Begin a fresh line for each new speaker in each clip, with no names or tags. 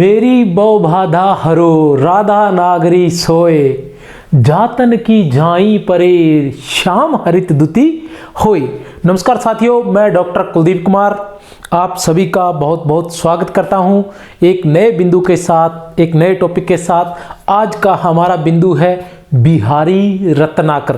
मेरी बहुबाधा हरो राधा नागरी सोए, जातन की झाई परे श्याम हरित दुति होए। नमस्कार साथियों, मैं डॉक्टर कुलदीप कुमार आप सभी का बहुत बहुत स्वागत करता हूं एक नए बिंदु के साथ, एक नए टॉपिक के साथ। आज का हमारा बिंदु है बिहारी रत्नाकर,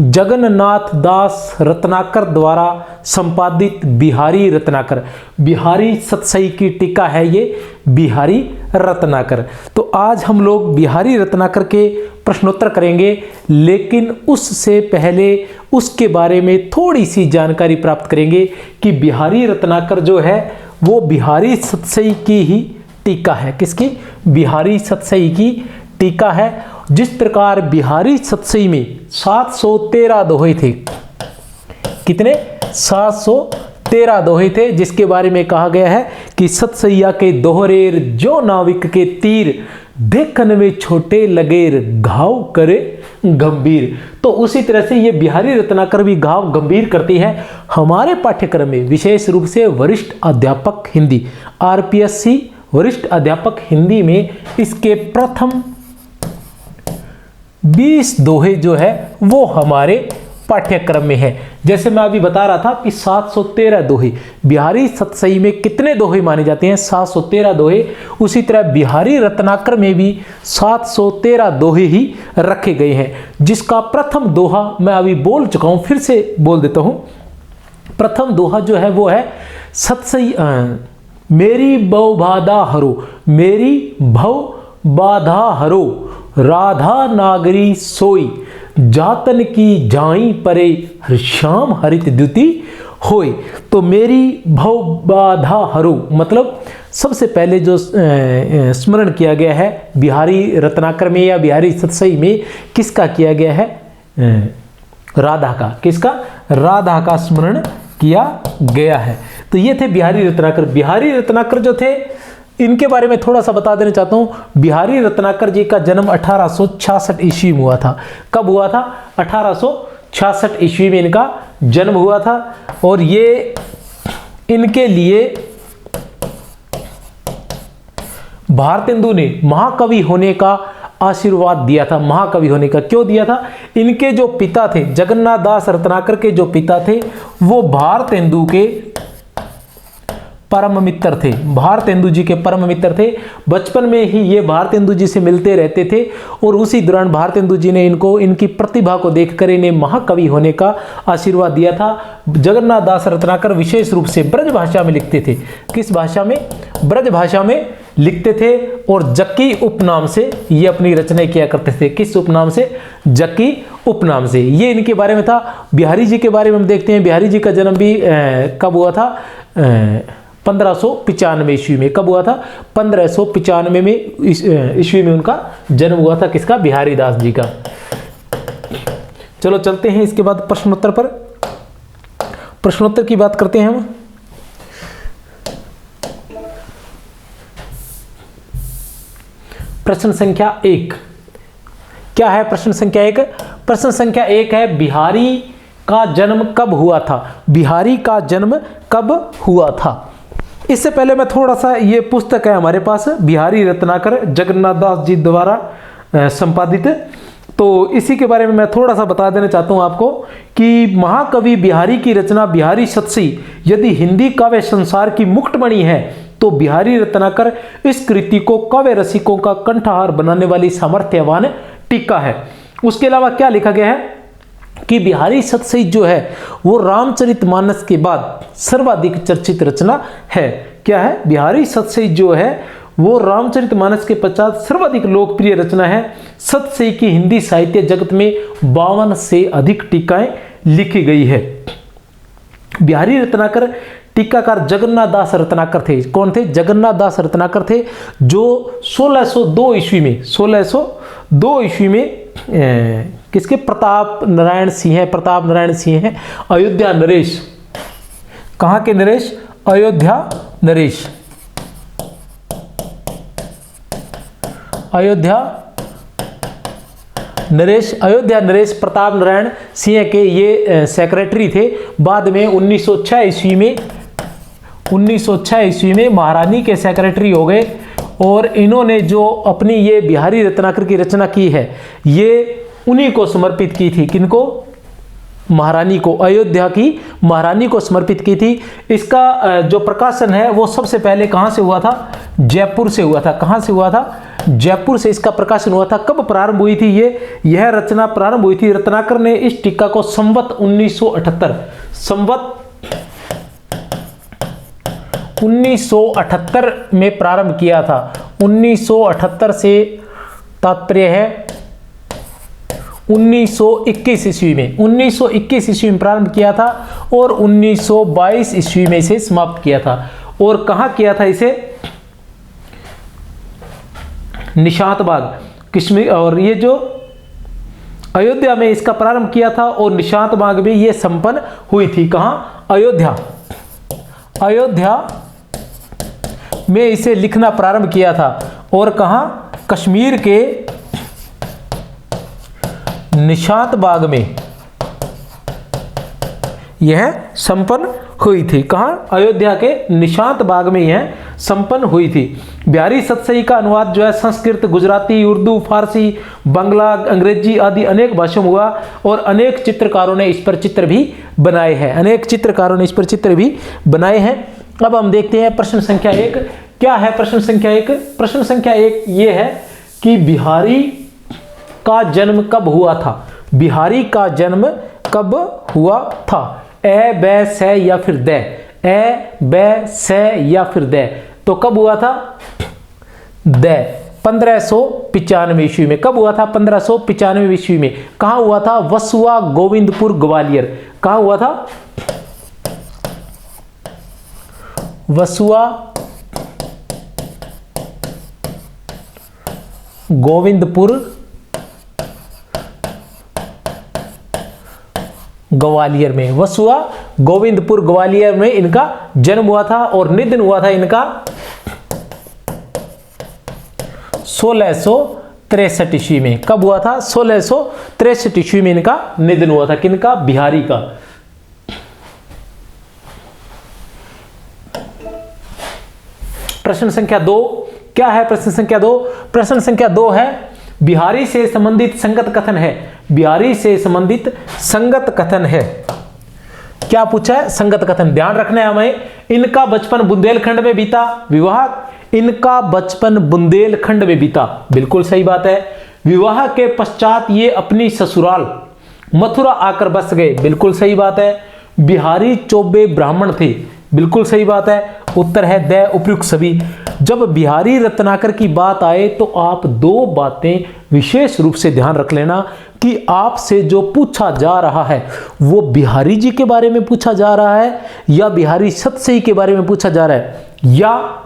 जगन्नाथ दास रत्नाकर द्वारा संपादित बिहारी रत्नाकर। बिहारी सतसई की टीका है ये बिहारी रत्नाकर। तो आज हम लोग बिहारी रत्नाकर के प्रश्नोत्तर करेंगे, लेकिन उससे पहले उसके बारे में थोड़ी सी जानकारी प्राप्त करेंगे कि बिहारी रत्नाकर जो है वो बिहारी सतसई की ही टीका है। किसकी? बिहारी सतसई की टीका है। जिस प्रकार बिहारी सतसई में 713 दोहे थे। कितने? 713 दोहे थे, जिसके बारे में कहा गया है कि सतसैया के दोहरेर जो नाविक के तीर, देखन में छोटे लगेर घाव करे गंभीर। तो उसी तरह से ये बिहारी रत्नाकर भी घाव गंभीर करती है। हमारे पाठ्यक्रम में विशेष रूप से वरिष्ठ अध्यापक हिंदी आरपीएससी वरिष्ठ अध्यापक हिंदी में इसके प्रथम 20 दोहे जो है वो हमारे पाठ्यक्रम में है। जैसे मैं अभी बता रहा था कि 713 दोहे बिहारी सतसई में कितने दोहे माने जाते हैं? 713 दोहे। उसी तरह बिहारी रत्नाकर में भी 713 दोहे ही रखे गए हैं, जिसका प्रथम दोहा मैं अभी बोल चुका हूं, फिर से बोल देता हूं। प्रथम दोहा जो है वो है सतसई मेरी भव बाधा हरो, मेरी भव बाधा हरो राधा नागरी सोई, जातन की झाई परे श्याम हरित द्युति होए। तो मेरी भव बाधा हरो मतलब सबसे पहले जो स्मरण किया गया है बिहारी रत्नाकर में या बिहारी सतसई में, किसका किया गया है? राधा का। किसका? राधा का स्मरण किया गया है। तो ये थे बिहारी रत्नाकर। बिहारी रत्नाकर जो थे, इनके बारे में थोड़ा सा बता देना चाहता हूं। बिहारी रत्नाकर जी का जन्म 1866 ईस्वी में हुआ था। कब हुआ था? 1866 ईस्वी में इनका जन्म हुआ था। और ये इनके लिए भारतेंदु ने महाकवि होने का आशीर्वाद दिया था। महाकवि होने का क्यों दिया था? इनके जो पिता थे, जगन्नाथ दास रत्नाकर के जो पिता थे, वो भारतेंदु के परम मित्र थे। भारतेंदु जी के परम मित्र थे। बचपन में ही ये भारतेंदु जी से मिलते रहते थे और उसी दौरान भारतेंदु जी ने इनको, इनकी प्रतिभा को देखकर इन्हें महाकवि होने का आशीर्वाद दिया था। जगन्नाथ दास रत्नाकर विशेष रूप से ब्रज भाषा में लिखते थे। किस भाषा में? ब्रज भाषा में लिखते थे। और जक्की उपनाम से ये अपनी रचनाएं किया करते थे। किस उपनाम से? जक्की उपनाम से। ये इनके बारे में था। बिहारी जी के बारे में हम देखते हैं। बिहारी जी का जन्म भी कब हुआ था? 1595 ईस्वी में। कब हुआ था? 1595 में ईस्वी में उनका जन्म हुआ था। किसका? बिहारी दास जी का। चलो चलते हैं इसके बाद प्रश्नोत्तर पर। प्रश्नोत्तर की बात करते हैं हम। प्रश्न संख्या 1 क्या है? प्रश्न संख्या 1, प्रश्न संख्या 1 है बिहारी का जन्म कब हुआ था? बिहारी का जन्म कब हुआ था? इससे पहले मैं थोड़ा सा, ये पुस्तक है हमारे पास बिहारी रत्नाकर जगन्नाथ दास जी द्वारा संपादित, तो इसी के बारे में मैं थोड़ा सा बता देना चाहता हूं आपको कि महाकवि बिहारी की रचना बिहारी सतसई यदि हिंदी काव्य संसार की मुक्तमणि है, तो बिहारी रत्नाकर इस कृति को काव्य रसिकों का कंठहार बनाने वाली सामर्थ्यवान टीका है। उसके अलावा क्या लिखा गया है कि बिहारी सतसई जो है वो रामचरितमानस के बाद सर्वाधिक चर्चित रचना है। क्या है? बिहारी सतसई जो है वो रामचरितमानस के पश्चात सर्वाधिक लोकप्रिय रचना है। सतसई की हिंदी साहित्य जगत में 52 से अधिक टीकाएं लिखी गई है। बिहारी रत्नाकर टीकाकार जगन्नाथ दास रत्नाकर थे। कौन थे? जगन्नाथ दास रत्नाकर थे, जो 1602 ईस्वी में 1602 ईस्वी में किसके? प्रताप नारायण सिंह है। प्रताप नारायण सिंह है अयोध्या नरेश। कहाँ के नरेश? अयोध्या नरेश। अयोध्या नरेश प्रताप नारायण सिंह के ये सेक्रेटरी थे। बाद में 1906 ईस्वी में महारानी के सेक्रेटरी हो गए और इन्होंने जो अपनी ये बिहारी रत्नाकर की रचना की है ये उन्हीं को समर्पित की थी। किनको? महारानी को, अयोध्या की महारानी को समर्पित की थी। इसका जो प्रकाशन है वो सबसे पहले कहाँ से हुआ था? जयपुर से हुआ था। कहाँ से हुआ था? जयपुर से इसका प्रकाशन हुआ था। कब प्रारंभ हुई थी यह रचना प्रारंभ हुई थी? रत्नाकर ने इस टीका को संवत 1978 में प्रारंभ किया था। 1978 से तात्पर्य है 1921 ईस्वी में। 1921 ईस्वी में प्रारंभ किया था और 1922 ईस्वी में इसे समाप्त किया था। और कहाँ किया था इसे? निशांत बाग, कश्मीर। और ये जो अयोध्या में इसका प्रारंभ किया था और निशांत बाग में ये संपन्न हुई थी। कहाँ? अयोध्या। अयोध्या में इसे लिखना प्रारंभ किया था। और कहाँ? कश्मीर के निशांत बाग में यह संपन्न हुई थी। कहाँ? अयोध्या के निशांत बाग में यह संपन्न हुई थी। बिहारी सतसई का अनुवाद जो है संस्कृत, गुजराती, उर्दू, फारसी, बांग्ला, अंग्रेजी आदि अनेक भाषाओं में हुआ और अनेक चित्रकारों ने इस पर चित्र भी बनाए हैं। अनेक चित्रकारों ने इस पर चित्र भी बनाए हैं। अब हम देखते हैं प्रश्न संख्या 1 क्या है। प्रश्न संख्या 1, प्रश्न संख्या 1 ये है कि बिहारी का जन्म कब हुआ था? बिहारी का जन्म कब हुआ था? ए, बै, से या फिर दे? ए, बै, से या फिर दे? तो कब हुआ था? दे। 1595 ईस्वी में। कब हुआ था? 1595 ईस्वी में। कहाँ हुआ था? वसुआ, गोविंदपुर, ग्वालियर। कहाँ हुआ था? वसुआ, गोविंदपुर, ग्वालियर में। वसुआ, गोविंदपुर, ग्वालियर में इनका जन्म हुआ था और निधन हुआ था इनका 1663 ईस्वी में। कब हुआ था? 1663 ईस्वी में इनका निधन हुआ था। किनका? बिहारी का। प्रश्न संख्या 2 क्या है? प्रश्न संख्या 2, प्रश्न संख्या 2 है बिहारी से संबंधित संगत कथन है। बिहारी से संबंधित संगत कथन है। क्या पूछा है? संगत कथन। ध्यान रखना है हमें। इनका बचपन बुंदेलखंड में बीता। विवाह, इनका बचपन बुंदेलखंड में बीता। बिल्कुल सही बात है। विवाह के पश्चात ये अपनी ससुराल मथुरा आकर बस गए। बिल्कुल सही बात है। बिहारी चौबे ब्राह्मण थे। बिल्कुल सही बात है। उत्तर है द उपयुक्त सभी। जब बिहारी रत्नाकर की बात आए तो आप 2 बातें विशेष रूप से ध्यान रख लेना कि आपसे जो पूछा जा रहा है वो बिहारी जी के बारे में पूछा जा रहा है या बिहारी सतसई के बारे में पूछा जा रहा है या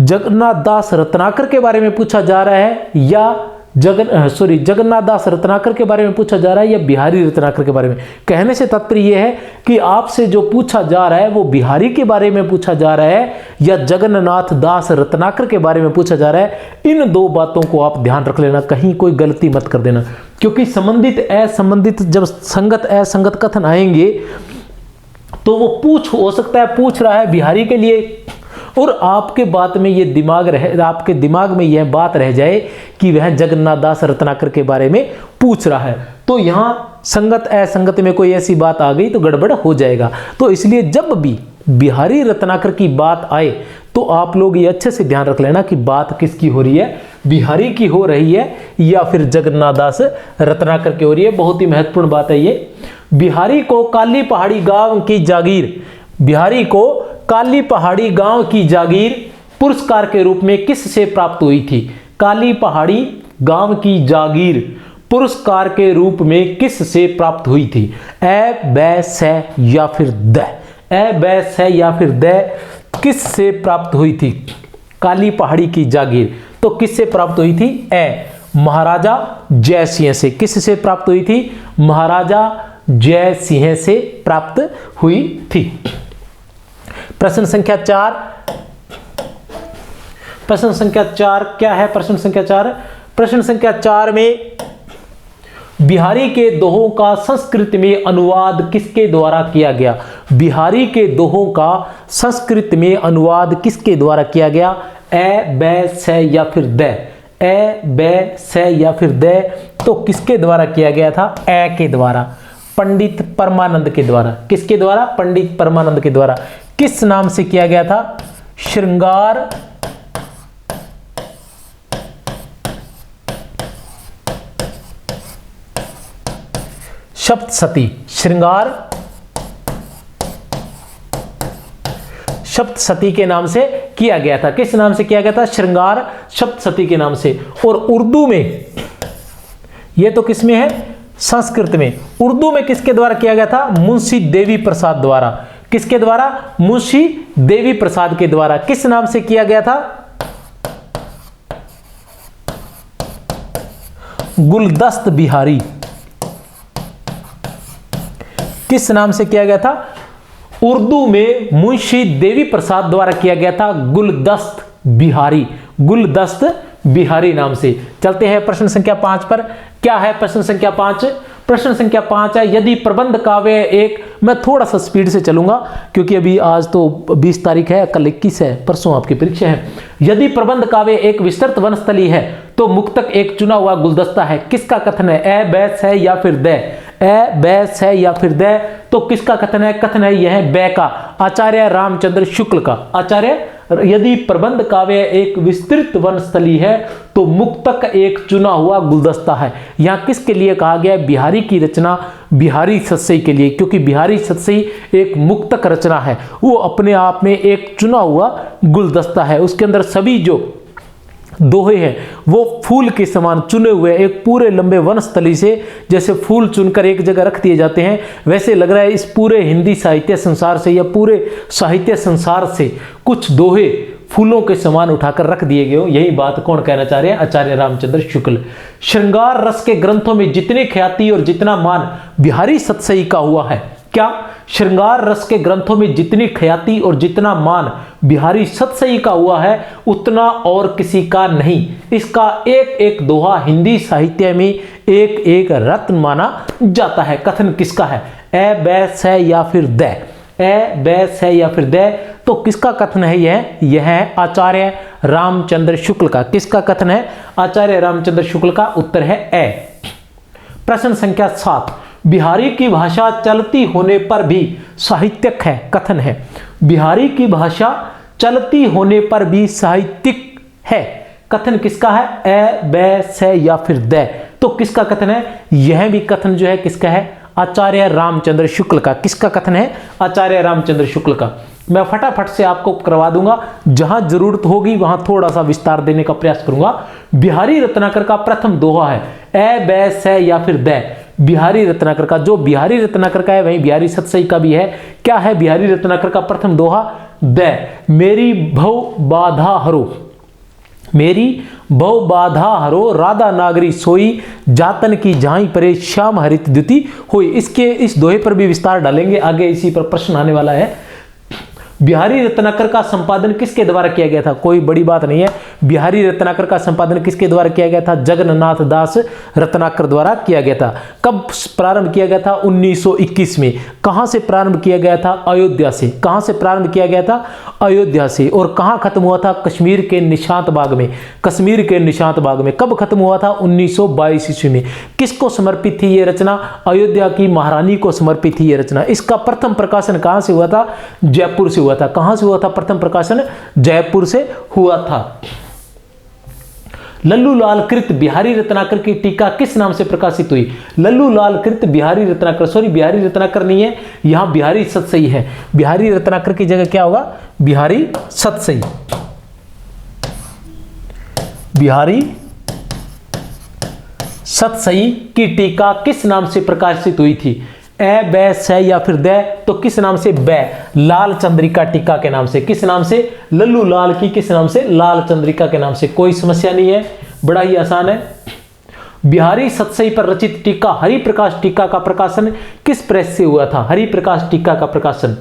जगन्नाथ दास रत्नाकर के बारे में पूछा जा रहा है या जगन्नाथ दास रत्नाकर के बारे में पूछा जा रहा है या बिहारी रत्नाकर के बारे में। कहने से तात्पर्य यह है कि आपसे जो पूछा जा रहा है वो बिहारी के बारे में पूछा जा रहा है या जगन्नाथ दास रत्नाकर के बारे में पूछा जा रहा है। इन 2 बातों को आप ध्यान रख लेना, कहीं कोई गलती मत कर देना, क्योंकि संबंधित असंबंधित जब संगत असंगत कथन आएंगे तो वो हो सकता है पूछ रहा है बिहारी के लिए और आपके बात में ये आपके दिमाग में यह बात रह जाए कि वह जगन्नाथ दास रत्नाकर के बारे में पूछ रहा है, तो यहां संगत असंगत में कोई ऐसी बात आ गई तो गड़बड़ हो जाएगा। तो इसलिए जब भी बिहारी रत्नाकर की बात आए तो आप लोग ये अच्छे से ध्यान रख लेना कि बात किसकी हो रही है, बिहारी की हो रही है या फिर जगन्नाथ दास रत्नाकर की हो रही है। बहुत ही महत्वपूर्ण बात है ये। बिहारी को काली पहाड़ी गांव की जागीर, बिहारी को काली पहाड़ी गांव की जागीर पुरस्कार के रूप में किस से प्राप्त हुई थी? काली पहाड़ी गांव की जागीर पुरस्कार के रूप में किस से प्राप्त हुई थी? ए, बै, से या फिर द? ए, बै, से या फिर द किस से प्राप्त हुई थी काली पहाड़ी की जागीर? तो किस से प्राप्त हुई थी? ए, महाराजा जय सिंह से। किस से प्राप्त हुई थी? महाराजा जय सिंह से प्राप्त हुई थी। प्रश्न संख्या 4, प्रश्न संख्या 4 क्या है? प्रश्न संख्या 4, प्रश्न संख्या 4 में बिहारी के दोहों का संस्कृत में अनुवाद किसके द्वारा किया गया? बिहारी के दोहों का संस्कृत में अनुवाद किसके द्वारा किया गया? ए बै से या फिर द, ए बै से या फिर द, तो किसके द्वारा किया गया था? ए के द्वारा, पंडित परमानंद के द्वारा। किसके द्वारा? पंडित परमानंद के द्वारा। किस नाम से किया गया था? श्रृंगार सप्तशती। श्रृंगार सप्तशती के नाम से किया गया था। किस नाम से किया गया था? श्रृंगार सप्तशती के नाम से। और उर्दू में, यह तो किसमें है? संस्कृत में। उर्दू में किसके द्वारा किया गया था? मुंशी देवी प्रसाद द्वारा। किसके द्वारा? मुंशी देवी प्रसाद के द्वारा। किस नाम से किया गया था? गुलदस्त बिहारी। किस नाम से किया गया था? उर्दू में मुंशी देवी प्रसाद द्वारा किया गया था गुलदस्त बिहारी। गुलदस्त बिहारी नाम से। चलते हैं प्रश्न संख्या 5 पर। क्या है प्रश्न संख्या 5? प्रश्न संख्या 5 है, यदि प्रबंध काव्य एक, मैं थोड़ा सा स्पीड से चलूंगा क्योंकि अभी आज तो 20 तारीख है, कल 21 है, परसों आपकी परीक्षा है। यदि प्रबंध काव्य एक विस्तृत वनस्थली है तो मुक्तक एक चुना हुआ गुलदस्ता है। किसका कथन है? ए बैस है या फिर द, ए बैस है या फिर द, तो किसका कथन है? कथन है यह बै का, आचार्य रामचंद्र शुक्ल का। आचार्य, यदि प्रबंध काव्य एक विस्तृत वनस्थली है तो मुक्तक एक चुना हुआ गुलदस्ता है। यहां किसके लिए कहा गया है? बिहारी की रचना बिहारी सतसई के लिए, क्योंकि बिहारी सतसई एक मुक्तक रचना है, वो अपने आप में एक चुना हुआ गुलदस्ता है। उसके अंदर सभी जो दोहे हैं वो फूल के समान चुने हुए, एक पूरे लंबे वनस्थली से जैसे फूल चुनकर एक जगह रख दिए जाते हैं, वैसे लग रहा है इस पूरे हिंदी साहित्य संसार से या पूरे साहित्य संसार से कुछ दोहे फूलों के समान उठाकर रख दिए गए हो। यही बात कौन कहना चाह रहे हैं? आचार्य रामचंद्र शुक्ल। श्रृंगार रस के ग्रंथों में जितनी ख्याति और जितना मान बिहारी सतसई का हुआ है, क्या? श्रृंगार रस के ग्रंथों में जितनी ख्याति और जितना मान बिहारी सतसई का हुआ है उतना और किसी का नहीं। इसका एक एक दोहा हिंदी साहित्य में एक एक रत्न माना जाता है। कथन किसका है? ए बैस है या फिर द, ए बैस है या फिर द, तो किसका कथन है? यह है आचार्य रामचंद्र शुक्ल का। किसका कथन है? आचार्य रामचंद्र शुक्ल का। उत्तर है ए। प्रश्न संख्या 7, बिहारी की भाषा चलती होने पर भी साहित्यिक है। कथन है बिहारी की भाषा चलती होने पर भी साहित्यिक है। कथन किसका है? ए बै से या फिर द, तो किसका कथन है? यह भी कथन जो है किसका है? आचार्य रामचंद्र शुक्ल का। किसका कथन है? आचार्य रामचंद्र शुक्ल का। मैं फटाफट से आपको करवा दूंगा, जहां जरूरत होगी वहां थोड़ा सा विस्तार देने का प्रयास करूंगा। बिहारी रत्नाकर का प्रथम दोहा है ए बै से या फिर द। बिहारी रत्नाकर का, जो बिहारी रत्नाकर का है वहीं बिहारी सतसई का भी है। क्या है बिहारी रत्नाकर का प्रथम दोहा? द, मेरी भव बाधा हरो, मेरी भव बाधा हरो, राधा नागरी सोई, जातन की झाई परे, श्याम हरित द्युति होई। इस दोहे पर भी विस्तार डालेंगे आगे, इसी पर प्रश्न आने वाला है। बिहारी रत्नाकर का संपादन किसके द्वारा किया गया था? कोई बड़ी बात नहीं है। बिहारी रत्नाकर का संपादन किसके द्वारा किया गया था? जगन्नाथ दास रत्नाकर द्वारा किया गया था। कब प्रारंभ किया गया था? 1921 में। कहां से प्रारंभ किया गया था? अयोध्या से। कहां से प्रारंभ किया गया था? अयोध्या से। और कहां खत्म हुआ था? कश्मीर के निशांत बाग में। कश्मीर के निशांत बाग में। कब खत्म हुआ था? 1922 ईस्वी में। किसको समर्पित थी ये रचना? अयोध्या की महारानी को समर्पित थी ये रचना। इसका प्रथम प्रकाशन कहां से हुआ था? जयपुर से हुआ था। कहां से हुआ था प्रथम प्रकाशन? जयपुर से हुआ था। लल्लू लाल कृत बिहारी रत्नाकर की टीका किस नाम से प्रकाशित हुई? लल्लू लाल कृत बिहारी रत्नाकर, सॉरी बिहारी रत्नाकर नहीं है, यहां बिहारी सतसई है। बिहारी रत्नाकर की जगह क्या होगा? बिहारी सतसई। बिहारी सतसई की टीका किस नाम से प्रकाशित हुई थी? ए बै से या फिर द, तो किस नाम से? बै, लाल चंद्रिका टीका के नाम से। किस नाम से? लल्लू लाल की किस नाम से? लाल चंद्रिका के नाम से। कोई समस्या नहीं है, बड़ा ही आसान है। बिहारी सतसई पर रचित टीका हरिप्रकाश टीका का प्रकाशन किस प्रेस से हुआ था? हरिप्रकाश टीका का प्रकाशन,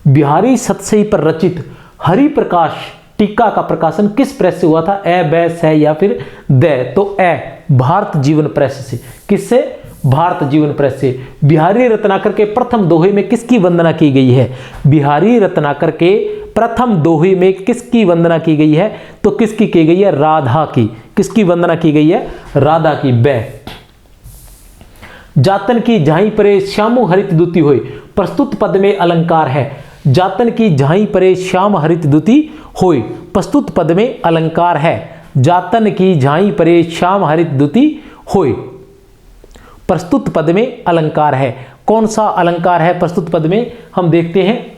बिहारी सतसई पर रचित हरिप्रकाश टीका का प्रकाशन किस प्रेस से हुआ था? ए बै से या फिर द, तो ए, भारत जीवन प्रेस से। किससे? भारत जीवन प्रेस से। बिहारी रत्नाकर के प्रथम दोहे में किसकी वंदना की गई है? बिहारी रत्नाकर के प्रथम दोहे में किसकी वंदना की गई है? तो किसकी की गई है? राधा की। किसकी वंदना की गई है? राधा की। बै जातन की झाई परे श्यामु हरित दुति होय, प्रस्तुत पद में अलंकार है। जातन की झाई परे श्याम हरित दुति होय, प्रस्तुत पद में अलंकार है। जातन की झाई परे श्याम हरित दुति होय, प्रस्तुत पद में अलंकार है। कौन सा अलंकार है प्रस्तुत पद में? हम देखते हैं।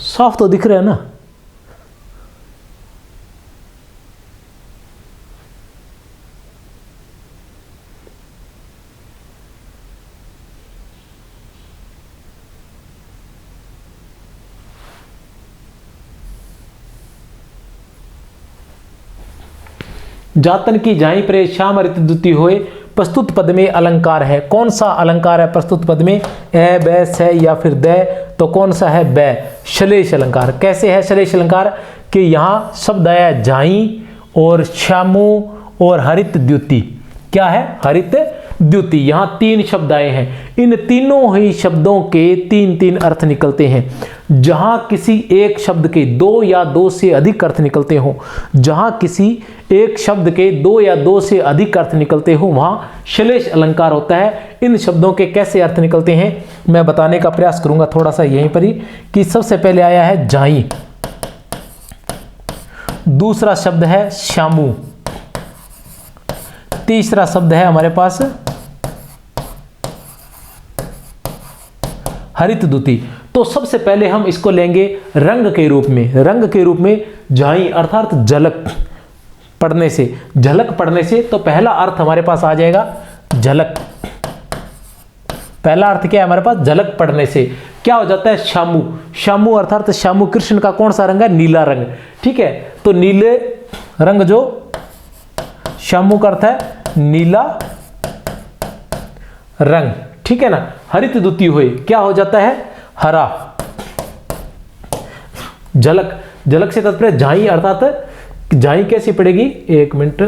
साफ तो दिख रहा है ना? जातन की झाई परे श्याम हरित दुति होए, प्रस्तुत पद में अलंकार है। कौन सा अलंकार है प्रस्तुत पद में? ए, बै, से या फिर दै? तो कौन सा है? बै। श्लेष अलंकार। कैसे है श्लेष अलंकार? कि यहाँ शब्द आया झाई और श्यामु और हरित द्युति। क्या है? हरित द्युति। यहाँ तीन शब्द आए हैं। इन तीनों ही शब्दों के तीन तीन अर्थ निकलते हैं। जहां किसी एक शब्द के दो या दो से अधिक अर्थ निकलते हो, जहां किसी एक शब्द के दो या दो से अधिक अर्थ निकलते हो, वहां श्लेष अलंकार होता है। इन शब्दों के कैसे अर्थ निकलते हैं मैं बताने का प्रयास करूंगा थोड़ा सा यहीं पर ही। कि सबसे पहले आया है झाई, दूसरा शब्द है श्यामु, तीसरा शब्द है हमारे पास हरित दुति। तो सबसे पहले हम इसको लेंगे रंग के रूप में। रंग के रूप में झाई अर्थात झलक पड़ने से, झलक पड़ने से। तो पहला अर्थ हमारे पास आ जाएगा झलक। पहला अर्थ क्या है हमारे पास? झलक पड़ने से। क्या हो जाता है? श्यामु। श्यामु अर्थात श्यामु कृष्ण का कौन सा रंग है? नीला रंग। ठीक है, तो नीले रंग जो श्यामु का अर्थ है नीला रंग। ठीक है ना। हरित दुति हुई, क्या हो जाता है? हरा। झलक, झलक से तात्पर्य झाई अर्थात झाई कैसी पड़ेगी? एक मिनट,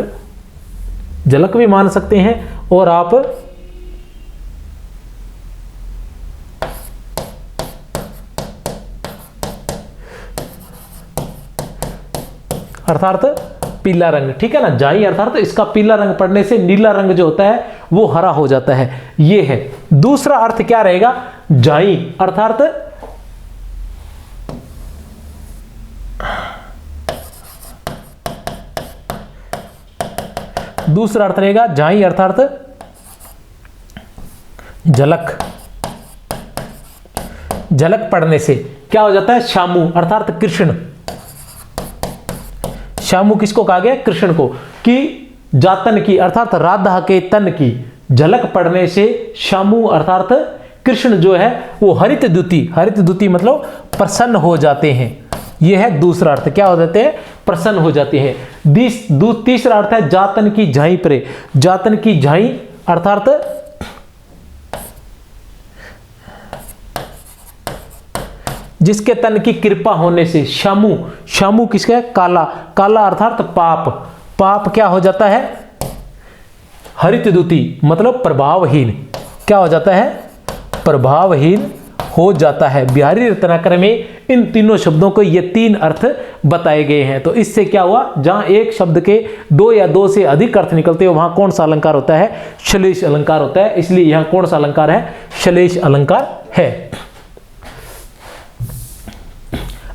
झलक भी मान सकते हैं और आप अर्थात पीला रंग। ठीक है ना। झाई अर्थात इसका पीला रंग पड़ने से नीला रंग जो होता है वो हरा हो जाता है। ये है। दूसरा अर्थ क्या रहेगा? झाई अर्थात दूसरा अर्थ रहेगा झाई अर्थात झलक। झलक पड़ने से क्या हो जाता है? श्यामु अर्थात कृष्ण। श्यामु किसको कहा गया? कृष्ण को। कि जातन की अर्थात राधा के तन की झलक पड़ने से श्यामु अर्थात कृष्ण जो है वो हरित द्युति, हरित द्युति मतलब प्रसन्न हो जाते हैं। यह है दूसरा अर्थ। क्या हो जाते हैं? प्रसन्न हो जाते हैं। तीसरा अर्थ है जातन की झाई परे। जातन की झाई अर्थात जिसके तन की कृपा होने से। श्यामु, श्यामु किसका है? काला। काला अर्थात पाप। पाप क्या हो जाता है? हरित द्युति मतलब प्रभावहीन। क्या हो जाता है? प्रभावहीन हो जाता है। बिहारी रत्नाकर में इन तीनों शब्दों को ये तीन अर्थ बताए गए हैं। तो इससे क्या हुआ? जहां एक शब्द के दो या दो से अधिक अर्थ निकलते हो वहां कौन सा अलंकार होता है? श्लेष अलंकार होता है। इसलिए यहां कौन सा अलंकार है? श्लेष अलंकार है।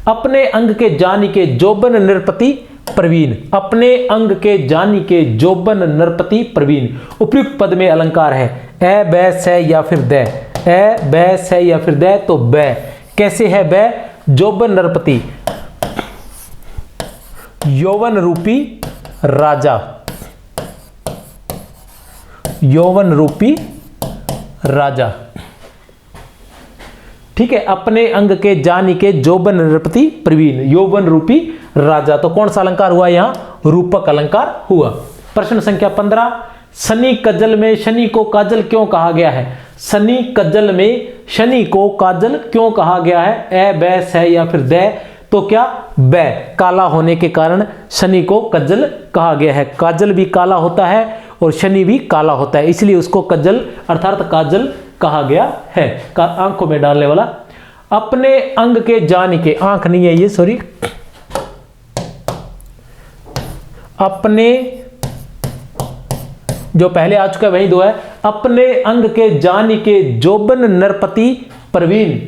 अपने अंग के जानी के जोबन नृपति प्रवीण। अपने अंग के जानी के जोबन नृपति प्रवीण। उपयुक्त पद में अलंकार है। ए, बै, से या फिर दै। ए, बै, से या फिर दै। तो बै कैसे है? बै जोबन नृपति, यौवन रूपी राजा। यौवन रूपी राजा। ठीक है। अपने अंग के जानी के जोबन नृपति प्रवीण, यौवन रूपी राजा। तो कौन सा अलंकार हुआ? यहां रूपक अलंकार हुआ। प्रश्न संख्या 15, शनि कजल में शनि को काजल क्यों कहा गया है? शनि कज्जल में शनि को काजल क्यों कहा गया है? ए बै से या फिर दे, तो क्या बै, काला होने के कारण शनि को कज्जल कहा गया है। काजल भी काला होता है और शनि भी काला होता है, इसलिए उसको कज्जल अर्थात काजल कहा गया है। आंखों में डालने वाला। अपने अंग के जान के, आंख नहीं है ये, सॉरी, अपने, जो पहले आ चुका है वही दो है। अपने अंग के जान के जोबन नरपति प्रवीण,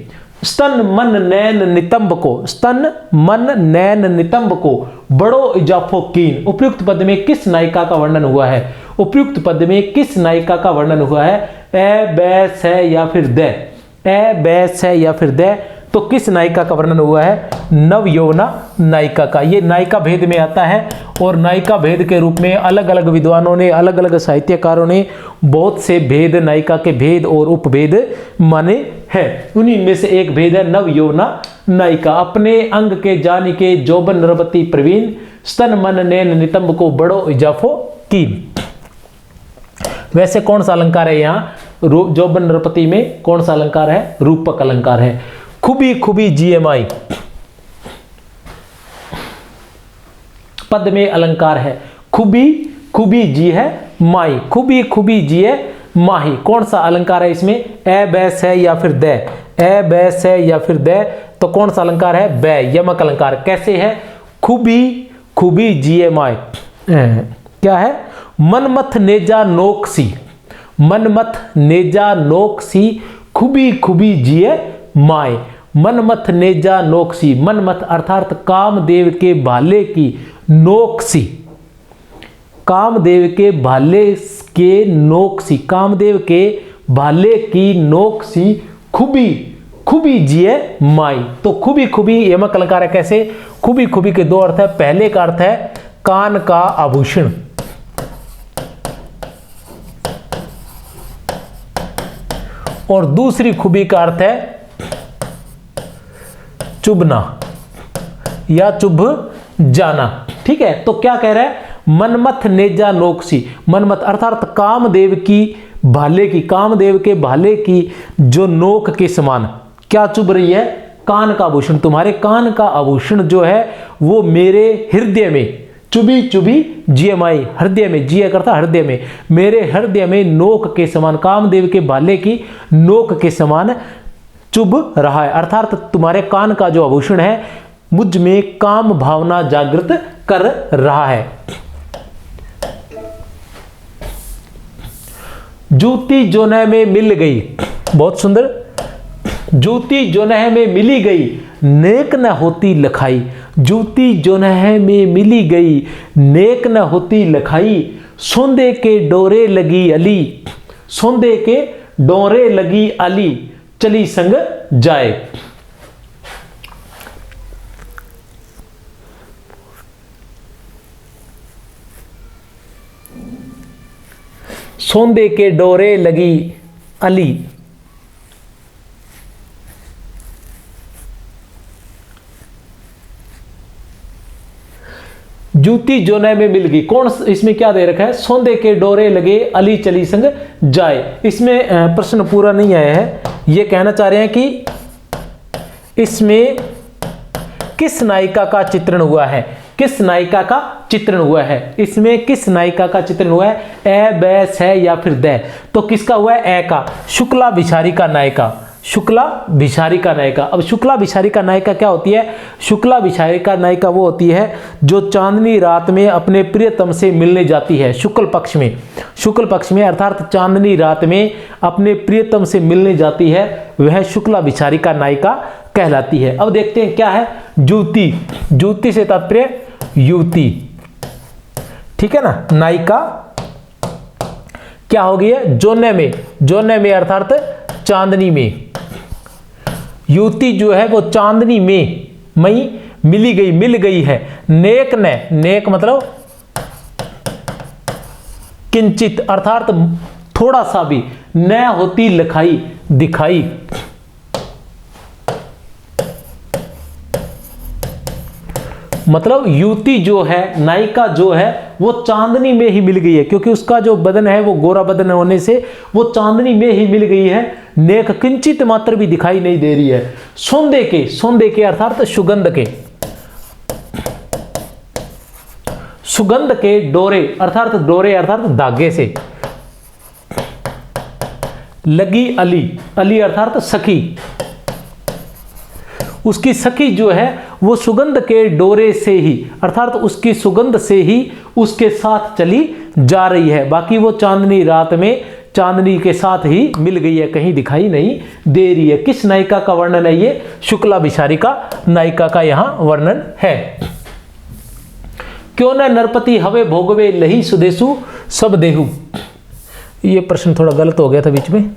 स्तन मन नैन नितंब को, स्तन मन नैन नितंब को बड़ो इजाफो कीन। उपयुक्त पद में किस नायिका का वर्णन हुआ है? उपयुक्त पद में किस नायिका का वर्णन हुआ है? ए बै से या फिर दे, ए बै से या फिर दे, तो किस नायिका का वर्णन हुआ है? नव यौवना नायिका का। ये नायिका भेद में आता है और नायिका भेद के रूप में अलग अलग विद्वानों ने, अलग अलग साहित्यकारों ने बहुत से भेद, नायिका के भेद और उपभेद माने हैं। उन्हीं में से एक भेद है नव यौवना नायिका। अपने अंग के जान के जोबन नरपति प्रवीण, स्तन मन नैन नितंब को बड़ो इजाफो कीन। वैसे कौन सा अलंकार है यहाँ? जोबन नरपति में कौन सा अलंकार है? रूपक अलंकार है। खुबी खुबी जिए माई, पद में अलंकार है। खुबी खुबी जी है माई, खुबी खुबी जिए माही, कौन सा अलंकार है इसमें? ए बै से या फिर दे, ए बै से या फिर दे, तो कौन सा अलंकार है? बै, यमक अलंकार। कैसे है? खुबी खुबी जिए माई, क्या है? मनमथ नेजा नोकसी, मनमथ नेजा नोकसी, खुबी खुबी जिए माए। मनमथ नेजा नोकसी, मनमथ अर्थात कामदेव के भाले की, नोकसी, कामदेव के भाले के नोकसी, कामदेव के भाले की नोकसी, खुबी खुबी जिए माई। तो खुबी खुबी यमक अलंकार है। कैसे? खुबी खुबी के दो अर्थ है। पहले का अर्थ है कान का आभूषण, और दूसरी खुबी का अर्थ है चुभना या चुभ जाना। ठीक है, तो क्या कह रहा है? मनमथ नेजा नोकसी, मनमथ अर्थात कामदेव की भाले की, कामदेव के भाले की जो नोक के समान क्या चुभ रही है? कान का आभूषण। तुम्हारे कान का आभूषण जो है वो मेरे हृदय में चुभी चुभी जिए माई, हृदय में, जिया करता हृदय में, मेरे हृदय में नोक के समान, कामदेव के भाले की नोक के समान चुभ रहा है। अर्थात तुम्हारे कान का जो आभूषण है मुझ में काम भावना जागृत कर रहा है। जूती जोनह में मिल गई, बहुत सुंदर। जूती जोनह में मिली गई, नेक न होती लखाई, जूती जोनह में मिली गई, नेक न होती लखाई, सोंदे के डोरे लगी अली, सोंदे के डोरे लगी अली, चली संग जाए। सोंदे के डोरे लगी अली, जूती जोने में मिल गई। कौन, इसमें क्या दे रखा है? सोंदे के डोरे लगे अली चली संग जाए। इसमें प्रश्न पूरा नहीं आया है। ये कहना चाह रहे हैं कि इसमें किस नायिका का चित्रण हुआ है? किस नायिका का चित्रण हुआ है? इसमें किस नायिका का चित्रण हुआ है? ए बै से या फिर दे, तो किसका हुआ है? ए का। शुक्ला भिखारी का नायिका, शुक्ला भिखारी का नायिका। अब शुक्ला भिखारी का नायिका क्या होती है? शुक्ला भिखारी का नायिका वो होती है जो चांदनी रात में अपने प्रियतम से मिलने जाती है। शुक्ल पक्ष में, शुक्ल पक्ष में अर्थात चांदनी रात में अपने प्रियतम से मिलने जाती है, वह शुक्ला भिखारी का नायिका कहलाती है। अब देखते हैं क्या है। जूती, जूती से तात्पर्य युवती, ठीक है ना। नायिका क्या हो गई है? जोने में, जोने में अर्थात चांदनी में। युवती जो है वो चांदनी में मई मिली गई, मिल गई है। नेक ने, नेक मतलब किंचित अर्थात थोड़ा सा भी, न होती लखाई दिखाई। मतलब युवती जो है, नायिका जो है वो चांदनी में ही मिल गई है, क्योंकि उसका जो बदन है वो गोरा बदन होने से वो चांदनी में ही मिल गई है, नेक किंचित मात्र भी दिखाई नहीं दे रही है। सौंदे के अर्थात सुगंध के डोरे अर्थात धागे से। लगी अली अर्थात सखी, उसकी सखी जो है वो सुगंध के डोरे से ही अर्थात उसकी सुगंध से ही उसके साथ चली जा रही है। बाकी वो चांदनी रात में चांदनी के साथ ही मिल गई है, कहीं दिखाई नहीं दे रही है। किस नायिका का वर्णन है ये? शुक्ला विशारिका नायिका का यहां वर्णन है। क्यों न नरपति हवे भोगवे लही सुदेशु सब देहु। ये प्रश्न थोड़ा गलत हो गया था बीच में।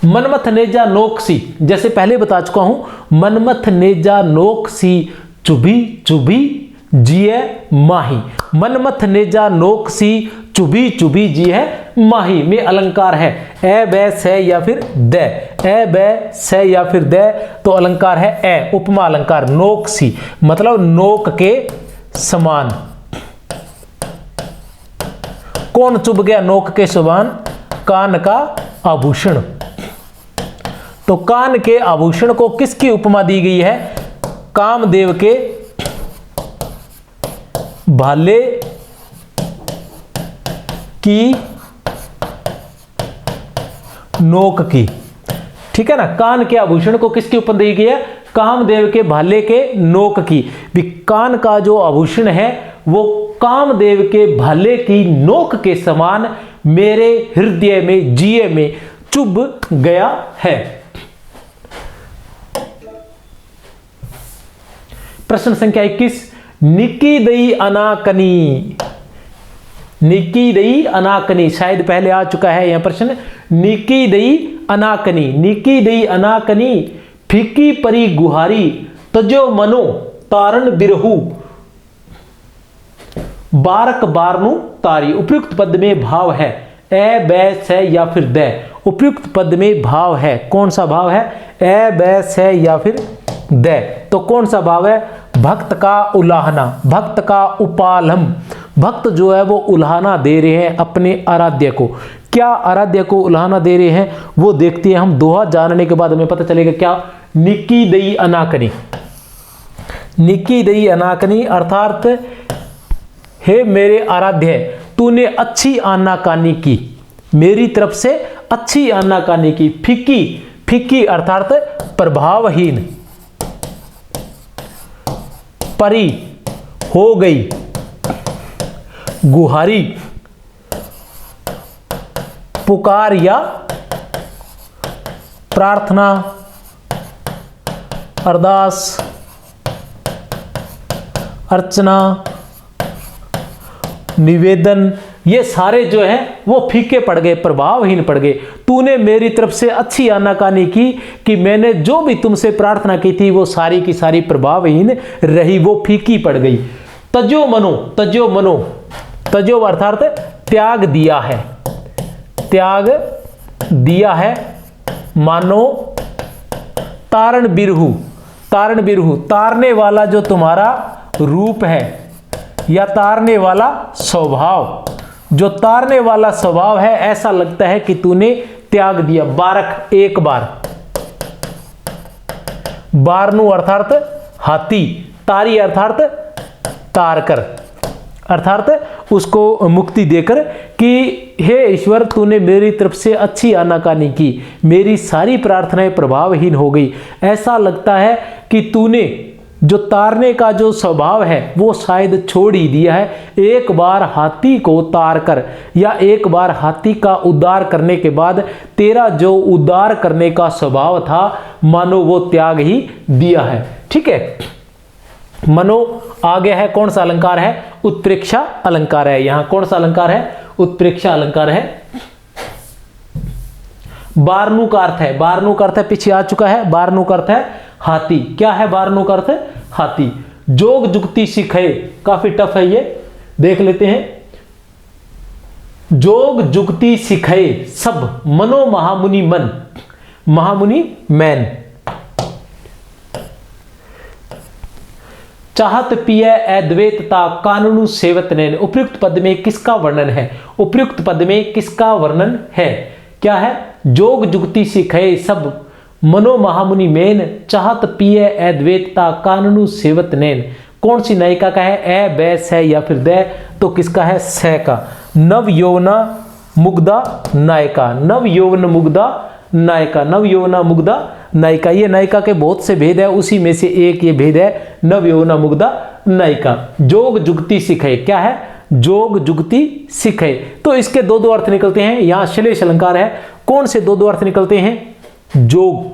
मनमथ नेजा नोकसी, जैसे पहले बता चुका हूं, मनमथ नेजा नोकसी चुभी चुभी जिये माही। मनमथ नेजा नोकसी चुभी चुभी जिये माही में अलंकार है ए बै से या फिर द, ए बै से या फिर द, तो अलंकार है ए, उपमा अलंकार। नोकसी मतलब नोक के समान। कौन चुभ गया नोक के समान? कान का आभूषण। तो कान के आभूषण को किसकी उपमा दी गई है? कामदेव के भाले की नोक की। ठीक है ना, कान के आभूषण को किसकी उपमा दी गई है? कामदेव के भाले के नोक की। भी कान का जो आभूषण है वो कामदेव के भाले की नोक के समान मेरे हृदय में, जिये में चुभ गया है। प्रश्न संख्या 21, निकी दई अनाकनी। निकी दई अनाकनी शायद पहले आ चुका है यह प्रश्न। निकी दई अनाकनी, निकी दई अनाकनी फीकी परी गुहारी तजो मनो तारण बिरहू बारक बारनु तारी। उपयुक्त पद में भाव है ए बै से या फिर द। उपयुक्त पद में भाव है, कौन सा भाव है? ए बै से या फिर द। तो कौन सा भाव है? भक्त का उलाहना, भक्त का उपालम। भक्त जो है वो उल्हाना दे रहे हैं अपने आराध्य को। क्या आराध्य को उल्हाना दे रहे हैं वो देखते हैं हम। दोहा जानने के बाद हमें पता चलेगा क्या। निकी दई अनाकनी, निकी दई अनाकनी अर्थात हे मेरे आराध्य, तूने अच्छी आनाकानी की, मेरी तरफ से अच्छी आनाकानी की। फीकी, फीकी अर्थात प्रभावहीन। परी हो गई, गुहारी पुकार या प्रार्थना, अरदास, अर्चना, निवेदन, ये सारे जो हैं वो फीके पड़ गए, प्रभावहीन पड़ गए। तूने मेरी तरफ से अच्छी आनाकानी की कि मैंने जो भी तुमसे प्रार्थना की थी वो सारी की सारी प्रभावहीन रही, वो फीकी पड़ गई। तजो मनो, तजो मनो, तजो अर्थात त्याग दिया है, त्याग दिया है मानो। तारण बिरहू, तारण बिरहू तारने वाला जो तुम्हारा रूप है या तारने वाला स्वभाव, जो तारने वाला स्वभाव है, ऐसा लगता है कि तूने त्याग दिया। बारक एक बार, बारनु अर्थात हाथी, तारी अर्थात तार कर, अर्थात उसको मुक्ति देकर कि हे ईश्वर तूने मेरी तरफ से अच्छी आनाकानी की, मेरी सारी प्रार्थनाएं प्रभावहीन हो गई। ऐसा लगता है कि तूने जो तारने का जो स्वभाव है वो शायद छोड़ ही दिया है। एक बार हाथी को तार कर या एक बार हाथी का उद्धार करने के बाद तेरा जो उद्धार करने का स्वभाव था मानो वो त्याग ही दिया है। ठीक है, मनो आ गया है, कौन सा अलंकार है? उत्प्रेक्षा अलंकार है। यहां कौन सा अलंकार है? उत्प्रेक्षा अलंकार है। बारनु का अर्थ है, बारनु का अर्थ है पीछे आ चुका है। बारनु का अर्थ है हाथी। क्या है बारनु का अर्थ? हाथी। जोग जुक्ति सिखे, काफी टफ है ये, देख लेते हैं। जोग जुक्ति सिखे सब मनो महामुनि मन, महामुनि मैन। चाहत पिय अद्वैतता कानूनु सेवत नैन। उपयुक्त पद में किसका वर्णन है? उपयुक्त पद में किसका वर्णन है? क्या है? जोग जुगति सिखे सब मनो महामुनि मैन, चाहत पिय अद्वैतता कानूनु सेवत नैन। कौन सी नायिका का है? ए, बै, से या फिर दे? तो किसका है? से का। नव यौवना मुग्धा नायिका, नव यौवन मुग्धा नायिका, नव यौवना मुग्धा नायिका। ये नायिका के बहुत से भेद है, उसी में से एक ये भेद है, नव यौवना मुग्धा नायिका। जोग जुगति सिखे, क्या है? जोग जुगति सिखे। तो इसके दो दो अर्थ निकलते हैं। यहां श्लेष अलंकार है। कौन से दो दो अर्थ निकलते हैं? जोग,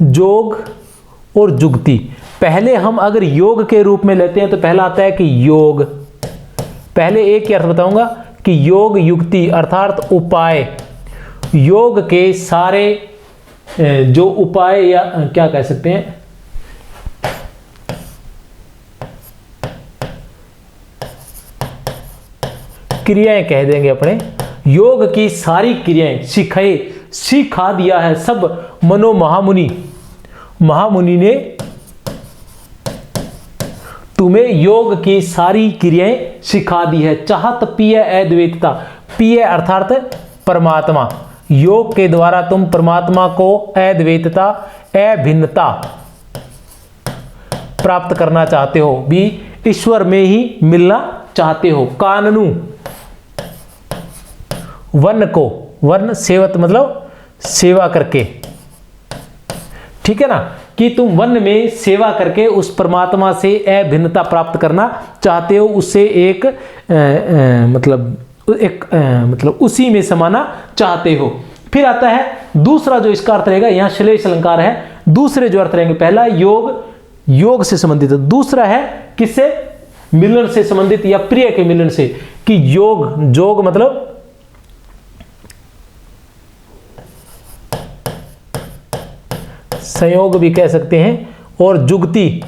जोग और जुगति। पहले हम अगर योग के रूप में लेते हैं तो पहला आता है कि योग, पहले एक ही अर्थ बताऊंगा कि योग युक्ति अर्थात उपाय, योग के सारे जो उपाय या क्या कह सकते हैं, क्रियाएं कह देंगे अपने, योग की सारी क्रियाएं सिखाए, सिखा दिया है सब मनो महामुनि, महामुनि ने तुम्हें योग की सारी क्रियाएं सिखा दी है। चाहत पिय अद्वैतता, पिय अर्थात परमात्मा, योग के द्वारा तुम परमात्मा को अद्वैतता, अभिन्नता प्राप्त करना चाहते हो, भी ईश्वर में ही मिलना चाहते हो। काननु, वन को, वन सेवत मतलब सेवा करके, ठीक है ना, कि तुम वन में सेवा करके उस परमात्मा से अभिन्नता प्राप्त करना चाहते हो, उससे एक मतलब उसी में समाना चाहते हो। फिर आता है दूसरा जो इसका अर्थ रहेगा, यहां श्लेष अलंकार है, दूसरे जो अर्थ रहेंगे, पहला योग, योग से संबंधित, दूसरा है किससे? मिलन से संबंधित या प्रिय के मिलन से, कि योग, जोग मतलब संयोग भी कह सकते हैं, और जुगति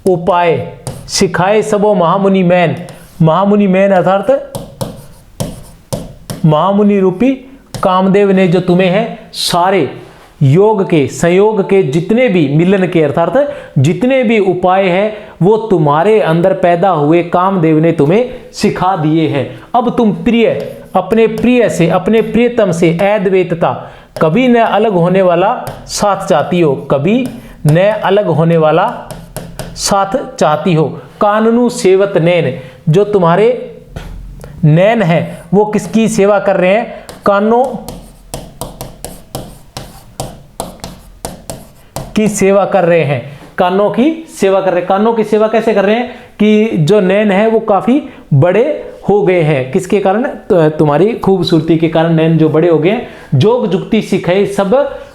उपाय, सिखाए सबो महामुनि मैन, महामुनि मैन अर्थात महामुनि रूपी कामदेव ने जो तुम्हें है सारे योग के, संयोग के जितने भी, मिलन के अर्थात जितने भी उपाय हैं वो तुम्हारे अंदर पैदा हुए कामदेव ने तुम्हें सिखा दिए हैं। अब तुम प्रिय, अपने प्रिय से, अपने प्रियतम से अद्वैतता, कभी न अलग होने वाला साथ चाहती हो, कभी न अलग होने वाला साथ चाहती हो। कानूनु सेवत नैन, जो तुम्हारे नैन है वो किसकी सेवा कर रहे हैं? कानों की सेवा कर रहे हैं, कानों की सेवा कर रहे हैं। कानों की सेवा कैसे कर रहे हैं? कि जो नैन है वो काफी बड़े हो गए हैं, किसके कारण? तुम्हारी खूबसूरती के कारण नैन जो बड़े हो गए हैं। जोग जुक्ति सिखाए सब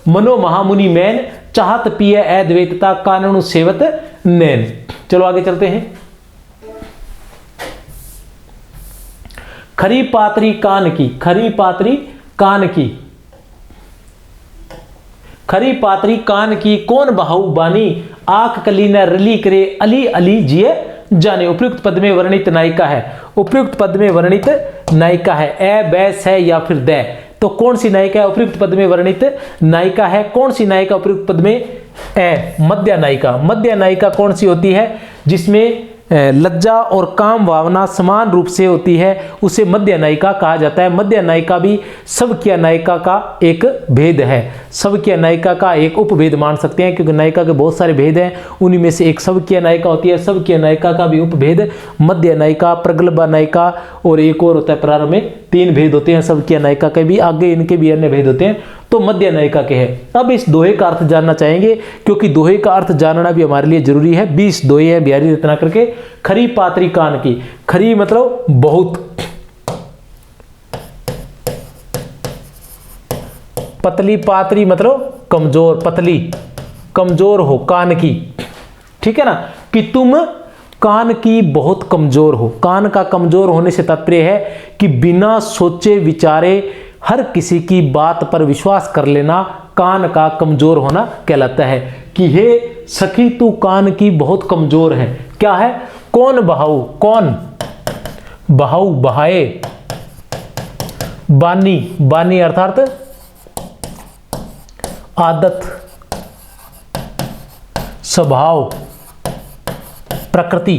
मनो महामुनि मैन, चाहत पिय अद्वैतता कानून सेवत नैन। चलो आगे चलते हैं। खरी पात्री कान की, खरी पात्री कान की, खरी पात्री कान की कौन बहाऊ बानी, आंख कली न रली करे अली अली जिए जाने। उपयुक्त पद में वर्णित नायिका है, उपयुक्त पद में वर्णित नायिका है, ए, बैस है या फिर दे। तो कौन सी नायिका है? उपयुक्त पद में वर्णित नायिका है। कौन सी नायिका उपयुक्त पद में? ए, मध्य नायिका। मध्य नायिका कौन सी होती है? जिसमें लज्जा और काम भावना समान रूप से होती है, उसे मध्य नायिका कहा जाता है। मध्य नायिका भी सबकिया नायिका का एक भेद है, सबकिया नायिका का एक उपभेद मान सकते हैं, क्योंकि नायिका के बहुत सारे भेद हैं, उन्हीं में से एक सबकिया नायिका होती है। सबकिया नायिका का भी उपभेद मध्य नायिका, प्रगल्भा नायिका और एक और होता है प्रारंभ में। 3 भेद होते हैं सबकिया नायिका के भी, आगे इनके भी अन्य भेद होते हैं। तो मध्य नायिका के हैं। अब इस दोहे का अर्थ जानना चाहेंगे, क्योंकि दोहे का अर्थ जानना भी हमारे लिए जरूरी है। 20 दोहे हैं बिहारी रत्ना करके। खरी पात्री कान की, खरी मतलब बहुत, पतली, पात्री मतलब कमजोर, पतली कमजोर हो, कान की, ठीक है ना, कि तुम कान की बहुत कमजोर हो। कान का कमजोर होने से तात्पर्य है कि बिना सोचे विचारे हर किसी की बात पर विश्वास कर लेना कान का कमजोर होना कहलाता है। कि हे सखी तू कान की बहुत कमजोर है। क्या है? कौन बहाऊ, कौन बहाऊ, बहाए, बानी, बानी अर्थात आदत, स्वभाव, प्रकृति,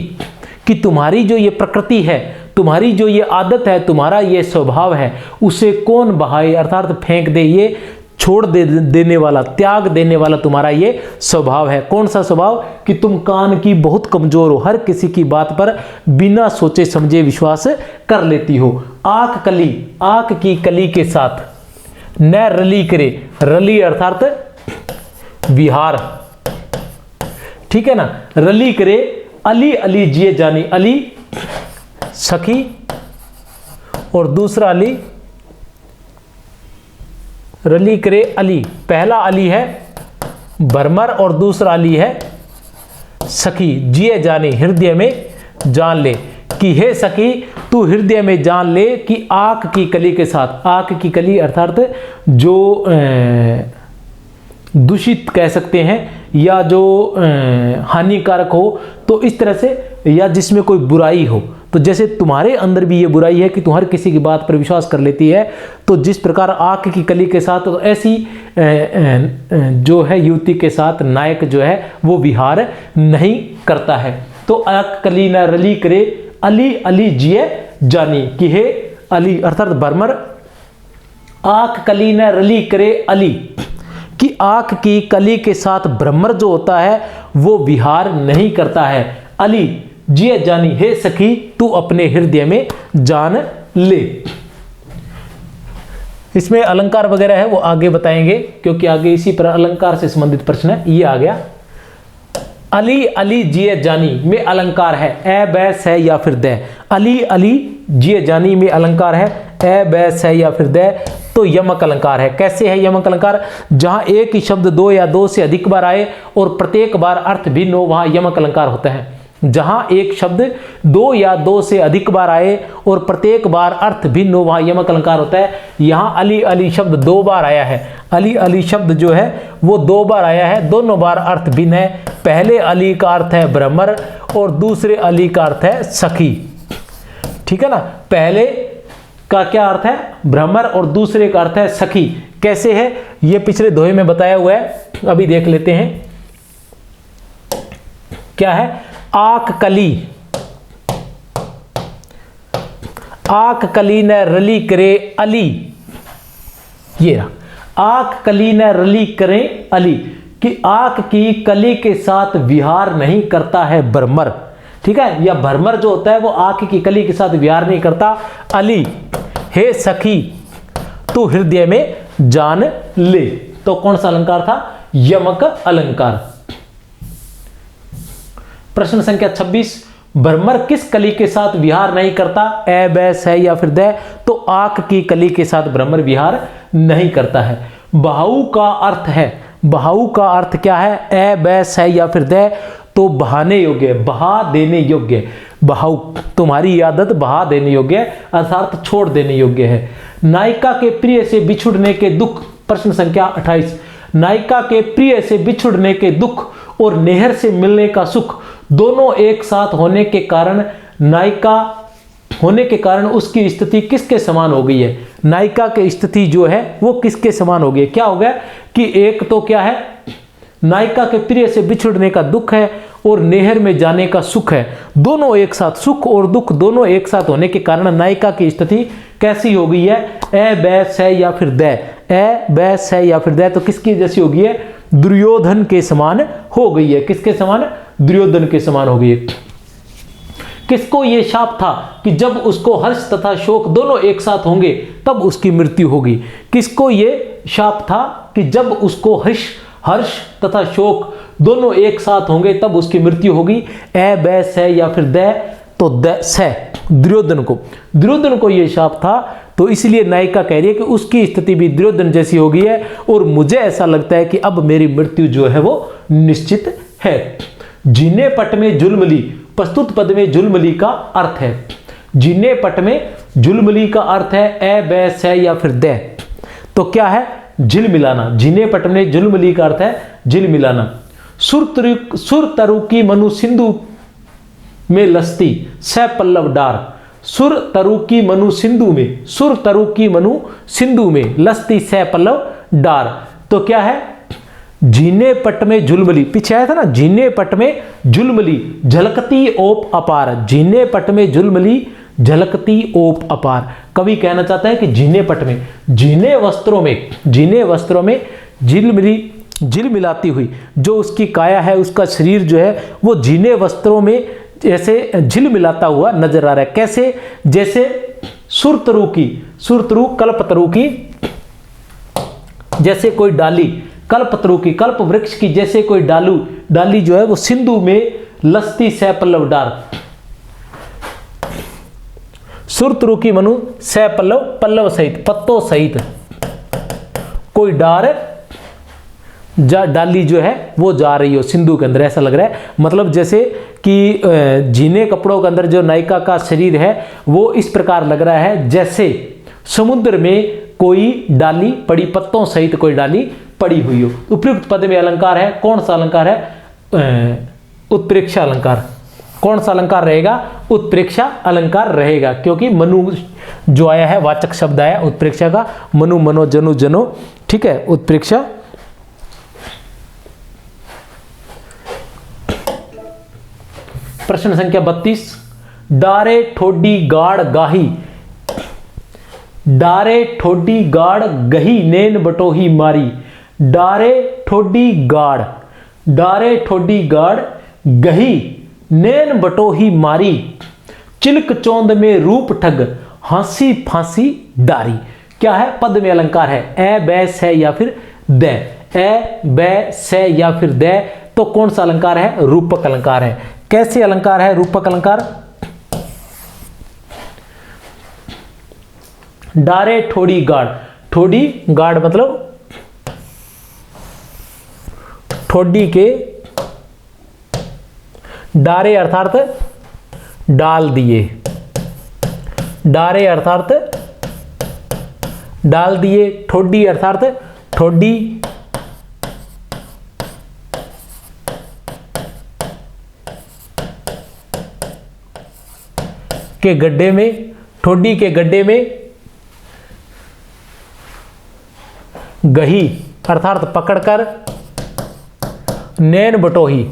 कि तुम्हारी जो ये प्रकृति है, तुम्हारी जो ये आदत है, तुम्हारा ये स्वभाव है, उसे कौन बहाए, अर्थात फेंक दे, ये छोड़ देने वाला, त्याग देने वाला तुम्हारा ये स्वभाव है। कौन सा स्वभाव? कि तुम कान की बहुत कमजोर हो, हर किसी की बात पर बिना सोचे समझे विश्वास कर लेती हो। आंख कली, आंख की कली के साथ न रली करे, रली अर्थात विहार, ठीक है ना, रली करे, अली अली जिए जानी, अली सखी और दूसरा अली, रली करे अली, पहला अली है भरमर और दूसरा अली है सखी, जिए जाने, हृदय में जान ले, कि हे सखी तू हृदय में जान ले कि आंख की कली के साथ, आंख की कली अर्थात जो दूषित कह सकते हैं या जो हानिकारक हो, तो इस तरह से, या जिसमें कोई बुराई हो, तो जैसे तुम्हारे अंदर भी ये बुराई है कि तुम हर किसी की बात पर विश्वास कर लेती है, तो जिस प्रकार आंख की कली के साथ, तो ऐसी जो है युवती के साथ नायक जो है वो विहार नहीं करता है। तो आंख कली न रली करे, अली अली जिए जानी, कि हे अली अर्थात भरमर, आंख कली न रली करे अली, कि आंख की कली के साथ भ्रमर जो होता है वो विहार नहीं करता है। अली जिए जानी, हे सखी तू अपने हृदय में जान ले। इसमें अलंकार वगैरह है वो आगे बताएंगे, क्योंकि आगे इसी पर अलंकार से संबंधित प्रश्न है। ये आ गया अली अली जिए जानी में अलंकार है, ए बैस है या फिर दे। अली अली जिए जानी में अलंकार है, ए बैस है या फिर दे, तो यमक अलंकार है। कैसे है यमक अलंकार? जहां एक ही शब्द दो या दो से अधिक बार आए और प्रत्येक बार अर्थ भिन्न हो, वहां यमक अलंकार होता है। जहां एक शब्द दो या दो से अधिक बार आए और प्रत्येक बार अर्थ भिन्न हो, वहां यमक अलंकार होता है। यहां अली अली शब्द दो बार आया है, अली अली शब्द जो है वो दो बार आया है, दोनों बार अर्थ भिन्न है। पहले अली का अर्थ है भ्रमर और दूसरे अली का अर्थ है सखी, ठीक है ना। पहले का क्या अर्थ है? भ्रमर, और दूसरे का अर्थ है सखी। कैसे है ये पिछले दोहे में बताया हुआ है, अभी देख लेते हैं। क्या है? आंख कली, आंख कली न रली करे अली, ये रहा, आंख कली न रली करे अली, कि आंख की कली के साथ विहार नहीं करता है भ्रमर, ठीक है। या भ्रमर जो होता है वो आंख की कली के साथ विहार नहीं करता। अली हे सखी तू हृदय में जान ले, तो कौन सा अलंकार था? यमक अलंकार। प्रश्न संख्या 26, भ्रमर किस कली के साथ विहार नहीं करता? ए बैस है या फिर दे, तो आंख की कली के साथ भ्रमर विहार नहीं करता है। बहाऊ का अर्थ है, बहाऊ का अर्थ क्या है? ए बैस है या फिर दे, तो बहाने योग्य, बहा देने योग्य। बहाऊ तुम्हारी आदत बहा देने योग्य अर्थात छोड़ देने योग्य है। नायिका के प्रिय से बिछुड़ने के दुख, प्रश्न संख्या 28, नायिका के प्रिय से बिछुड़ने के दुख और नेहर से मिलने का सुख दोनों एक साथ होने के कारण, नायिका होने के कारण उसकी स्थिति किसके समान हो गई है? नायिका की स्थिति जो है वो किसके समान हो गई? क्या हो गया कि एक तो क्या है, नायिका के प्रिय से बिछुड़ने का दुख है और नेहर में जाने का सुख है, दोनों एक साथ, सुख और दुख दोनों एक साथ होने के कारण नायिका की स्थिति कैसी हो गई है? ए बैस है या फिर दे, ए बैस है या फिर दे, तो किसकी जैसी हो गई है? दुर्योधन के समान हो गई है। किसके समान? दुर्योधन के समान हो गई है। किसको ये शाप था कि जब उसको हर्ष तथा शोक दोनों एक साथ होंगे तब उसकी मृत्यु होगी? किसको ये शाप था कि जब उसको हर्ष तथा शोक दोनों एक साथ होंगे तब उसकी मृत्यु होगी? ए बैस है या फिर दे, तो दैस है दुर्योधन को, दुर्योधन को यह शाप था। तो इसलिए नायिका कह रही है कि उसकी स्थिति भी दुर्योधन जैसी हो गई है और मुझे ऐसा लगता है कि अब मेरी मृत्यु जो है वो निश्चित है। जीने पट में झुलमली, प्रस्तुत पद में झुलमली का अर्थ है, जीने पट में झुलमली का अर्थ है ए बैस है या फिर दे, तो क्या है? झिल मिलाना। जीने पट में झुलमली का अर्थ है झिल मिलाना। सुर तरु की मनु सिंधु में लस्ती स पल्लव डार, सुर तरु की मनु सिंधु में, सुर तरु की मनु सिंधु में लस्ती स पल्लव डार, तो क्या है? जीने पट में झुलमली, पीछे आया था ना, जीने पट में झुलमली झलकती ओप अपार, जीने पट में झुलमली झलकती ओप अपार। कवि कहना चाहता है कि जीने पट में, जीने वस्त्रों में झिलमिलाती हुई जो उसकी काया है, उसका शरीर जो है वो जीने वस्त्रों में ऐसे झिलमिलाता हुआ नजर आ रहा है। कैसे? जैसे सुरतरु कल्पतरु की जैसे कोई डाली, कल्पतरु की, कल्प वृक्ष की जैसे कोई डाली जो है वो सिंधु में लसती सह पल्लव डार, सुरतरु की मनु सह पल्लव सहित, पत्तों सहित कोई डाली जो है वो जा रही हो सिंधु के अंदर, ऐसा लग रहा है। मतलब जैसे कि जीने कपड़ों के अंदर जो नायिका का शरीर है वो इस प्रकार लग रहा है जैसे समुद्र में कोई डाली पड़ी, पत्तों सहित कोई डाली पड़ी हुई हो। उपयुक्त पद में अलंकार है, कौन सा अलंकार है? उत्प्रेक्षा अलंकार। कौन सा अलंकार रहेगा? उत्प्रेक्षा अलंकार रहेगा, क्योंकि मनु जो आया है, वाचक शब्द आया उत्प्रेक्षा का, मनु मनो जनु जनो, ठीक है, उत्प्रेक्षा। प्रश्न संख्या 32, डारे ठोडी गाड़ गाही, डारे ठोडी गाड़ गही नैन बटोही मारी, डारे ठोडी गाड़ गही नैन बटोही मारी, चिल्क चौंद में रूप ठग हांसी फांसी डारी। क्या है? पद में अलंकार है, ए बै से या फिर दे, ए बै से या फिर दे, तो कौन सा अलंकार है? रूपक अलंकार है। कैसे अलंकार है रूपक अलंकार? डारे ठोड़ी गाड़ मतलब ठोडी के, डारे अर्थात डाल दिए, डारे अर्थात डाल दिए, ठोडी अर्थात ठोडी के गड्ढे में, ठोडी के गड्ढे में गही अर्थात पकड़कर, नैन बटोही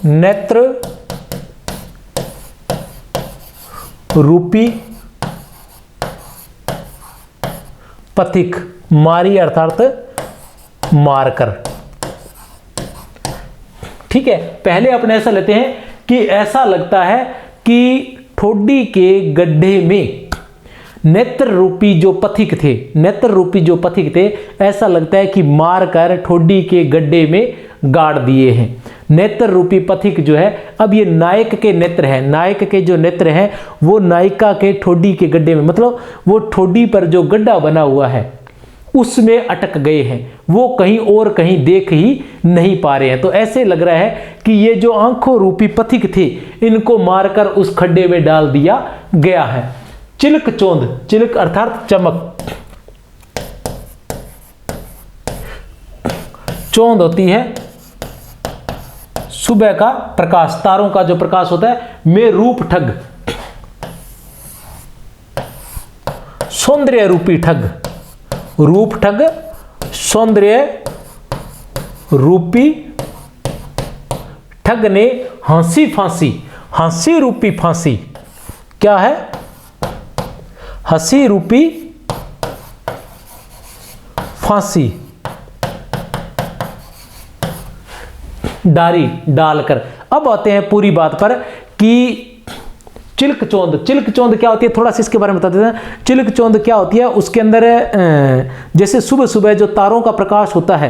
नेत्र रूपी पथिक, मारी अर्थात मारकर। ठीक है, पहले अपने ऐसा लेते हैं कि ऐसा लगता है कि ठोडी के गड्ढे में नेत्र रूपी जो पथिक थे, ऐसा लगता है कि मारकर ठोडी के गड्ढे में गाड़ दिए हैं। नेत्र रूपी पथिक जो है, अब ये नायक के नेत्र है, नायक के जो नेत्र हैं वो नायिका के ठोडी के गड्ढे में, मतलब वो ठोडी पर जो गड्ढा बना हुआ है उसमें अटक गए हैं, वो कहीं और कहीं देख ही नहीं पा रहे हैं। तो ऐसे लग रहा है कि ये जो आंखों रूपी पथिक थे इनको मारकर उस खड्डे में डाल दिया गया है। चिल्क चौंद, चिल्क अर्थात चमक, चौंद होती है सुबह का प्रकाश, तारों का जो प्रकाश होता है, में रूप ठग, सौंदर्य रूपी ठग, रूप ठग सौंदर्य रूपी ठग ने हंसी फांसी, हंसी रूपी फांसी, क्या है? हंसी रूपी फांसी डालकर। अब आते हैं पूरी बात पर कि चिल्क चौंद क्या होती है, थोड़ा सा इसके बारे में बता देते हैं। चिल्क चौंद क्या होती है? उसके अंदर जैसे सुबह सुबह जो तारों का प्रकाश होता है,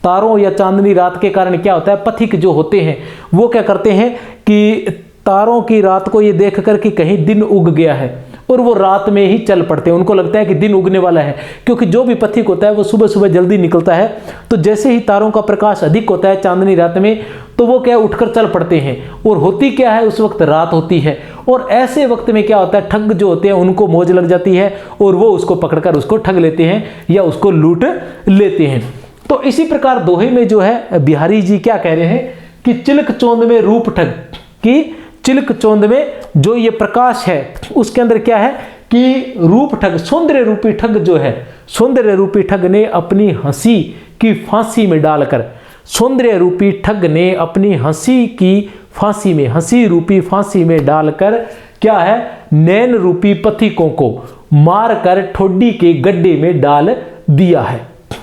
तारों या चांदनी रात के कारण क्या होता है, पथिक जो होते हैं वो क्या करते हैं कि तारों की रात को ये देख कर कि कहीं दिन उग गया है और वो रात में ही चल पड़ते हैं, उनको लगता है कि दिन उगने वाला है, क्योंकि जो भी पथिक होता है वो सुबह सुबह जल्दी निकलता है। तो जैसे ही तारों का प्रकाश अधिक होता है चांदनी रात में, तो वो क्या उठकर चल पड़ते हैं, और होती क्या है उस वक्त रात होती है, और ऐसे वक्त में क्या होता है, ठग जो होते हैं उनको मौज लग जाती है और वो उसको पकड़कर उसको ठग लेते हैं या उसको लूट लेते हैं। तो इसी प्रकार दोहे में जो है बिहारी जी क्या कह रहे हैं कि चिल्क चौंद में रूप ठग, कि चिल्क चौंद में जो ये प्रकाश है उसके अंदर क्या है कि रूप ठग, सौंदर्य रूपी ठग जो है सौंदर्य रूपी ठग ने अपनी हंसी की फांसी में डालकर, सौंदर्य रूपी ठग ने अपनी हंसी की फांसी में, हंसी रूपी फांसी में डालकर क्या है, नैन रूपी पथिकों को मारकर ठोडी के गड्ढे में डाल दिया है।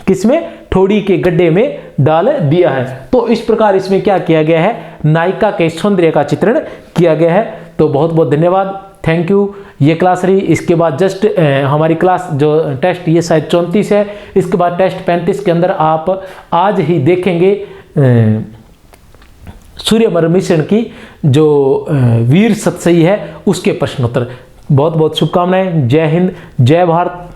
किसमें? ठोडी के गड्ढे में डाल दिया है। तो इस प्रकार इसमें क्या किया गया है, नायिका के सौंदर्य का चित्रण किया गया है। तो बहुत बहुत धन्यवाद, थैंक यू। ये क्लास रही। इसके बाद जस्ट हमारी क्लास जो टेस्ट ये शायद 34 है, इसके बाद टेस्ट 35 के अंदर आप आज ही देखेंगे सूर्यमर मिश्रण की जो वीर सतसई है उसके प्रश्नोत्तर। बहुत बहुत शुभकामनाएं। जय हिंद, जय भारत।